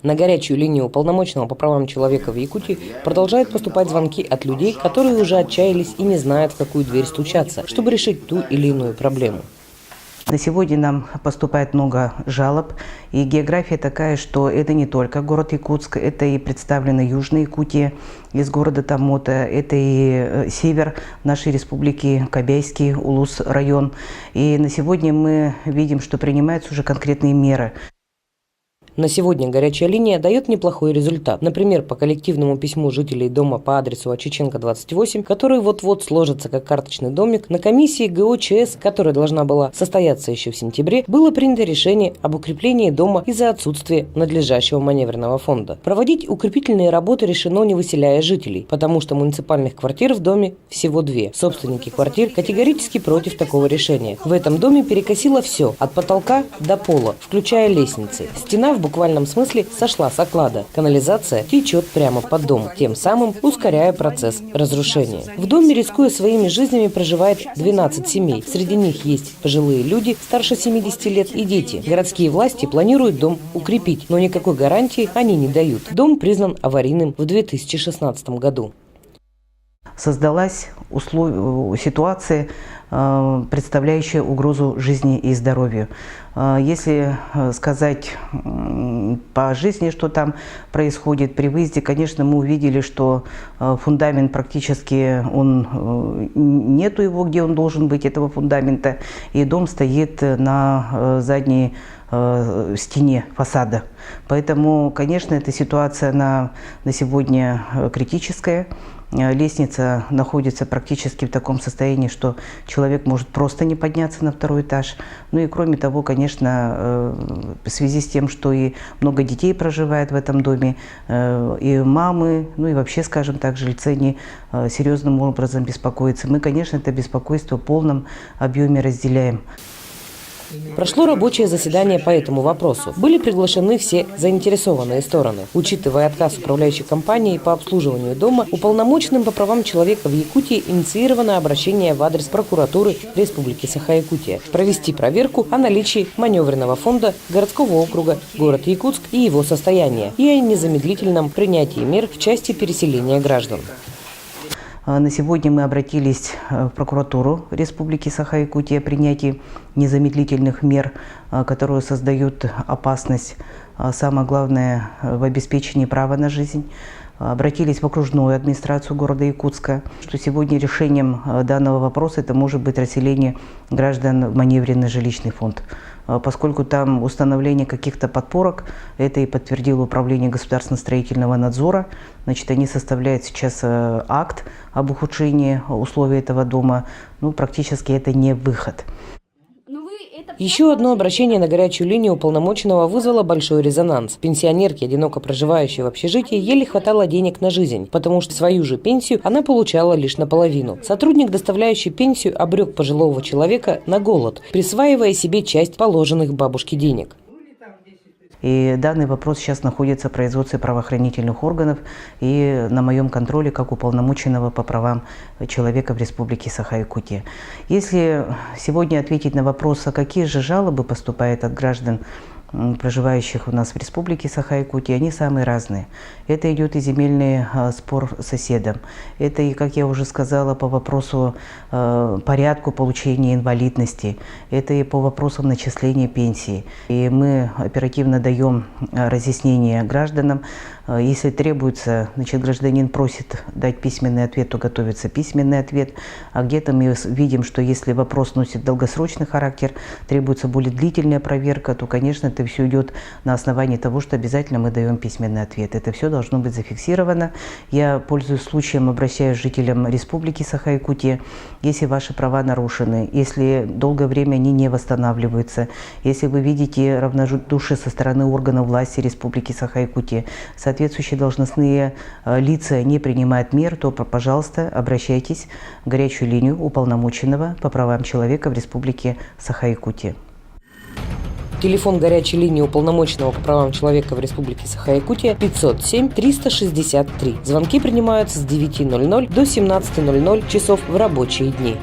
На горячую линию уполномоченного по правам человека в Якутии продолжают поступать звонки от людей, которые уже отчаялись и не знают, в какую дверь стучаться, чтобы решить ту или иную проблему. На сегодня нам поступает много жалоб, и география такая, что это не только город Якутск, это и представлена Южная Якутия из города Томмота, это и север нашей республики, Кобяйский, Улус район. И на сегодня мы видим, что принимаются уже конкретные меры. На сегодня горячая линия дает неплохой результат. Например, по коллективному письму жителей дома по адресу Очиченко, 28, который вот-вот сложится как карточный домик, на комиссии ГОЧС, которая должна была состояться еще в сентябре, было принято решение об укреплении дома из-за отсутствия надлежащего маневренного фонда. Проводить укрепительные работы решено, не выселяя жителей, потому что муниципальных квартир в доме всего 2. Собственники квартир категорически против такого решения. В этом доме перекосило все, от потолка до пола, включая лестницы. Стена в буквальном смысле сошла с оклада. Канализация течет прямо под дом, тем самым ускоряя процесс разрушения. В доме, рискуя своими жизнями, проживает 12 семей. Среди них есть пожилые люди старше 70 лет и дети. Городские власти планируют дом укрепить, но никакой гарантии они не дают. Дом признан аварийным в 2016 году. Создалась ситуация, представляющая угрозу жизни и здоровью. Если сказать по жизни, что там происходит при выезде, конечно, мы увидели, что фундамент практически, нету его, где он должен быть, этого фундамента, и дом стоит на задней стене фасада. Поэтому, конечно, эта ситуация на сегодня критическая. Лестница находится практически в таком состоянии, что человек может просто не подняться на 2-й этаж. Ну и кроме того, конечно, в связи с тем, что и много детей проживает в этом доме, и мамы, ну и вообще, скажем так, жильцы, они серьезным образом беспокоятся. Мы, конечно, это беспокойство в полном объеме разделяем. Прошло рабочее заседание по этому вопросу. Были приглашены все заинтересованные стороны. Учитывая отказ управляющей компании по обслуживанию дома, уполномоченным по правам человека в Якутии инициировано обращение в адрес прокуратуры Республики Саха-Якутия провести проверку о наличии маневренного фонда городского округа город Якутск и его состояния, и о незамедлительном принятии мер в части переселения граждан. На сегодня мы обратились в прокуратуру Республики Саха-Якутия о принятии незамедлительных мер, которые создают опасность, самое главное, в обеспечении права на жизнь. Обратились в окружную администрацию города Якутска, что сегодня решением данного вопроса это может быть расселение граждан в маневренный жилищный фонд. Поскольку там установление каких-то подпорок, это и подтвердило Управление государственно-строительного надзора. Значит, они составляют сейчас акт об ухудшении условий этого дома. Ну, практически это не выход. Еще одно обращение на горячую линию уполномоченного вызвало большой резонанс. Пенсионерке, одиноко проживающей в общежитии, еле хватало денег на жизнь, потому что свою же пенсию она получала лишь наполовину. Сотрудник, доставляющий пенсию, обрек пожилого человека на голод, присваивая себе часть положенных бабушке денег. И данный вопрос сейчас находится в производстве правоохранительных органов и на моем контроле как уполномоченного по правам человека в Республике Саха-Якутия. Если сегодня ответить на вопрос, а какие же жалобы поступают от граждан, проживающих у нас в Республике Саха-Якутия, они самые разные. Это идет и земельный спор с соседом. Это и, как я уже сказала, по вопросу порядку получения инвалидности. Это и по вопросам начисления пенсии. И мы оперативно даем разъяснение гражданам. Если требуется, значит, гражданин просит дать письменный ответ, то готовится письменный ответ. А где-то мы видим, что если вопрос носит долгосрочный характер, требуется более длительная проверка, то, конечно, это все идет на основании того, что обязательно мы даем письменный ответ. Это все должно быть зафиксировано. Я, пользуясь случаем, обращаюсь к жителям Республики Саха-Якутия. Если ваши права нарушены, если долгое время они не восстанавливаются, если вы видите равнодушие со стороны органов власти Республики Саха-Якутия, соответствующие должностные лица не принимают мер, то, пожалуйста, обращайтесь в горячую линию уполномоченного по правам человека в Республике Саха-Якутия. Телефон горячей линии уполномоченного по правам человека в Республике Саха-Якутия 507-363. Звонки принимаются с 9:00 до 17:00 часов в рабочие дни.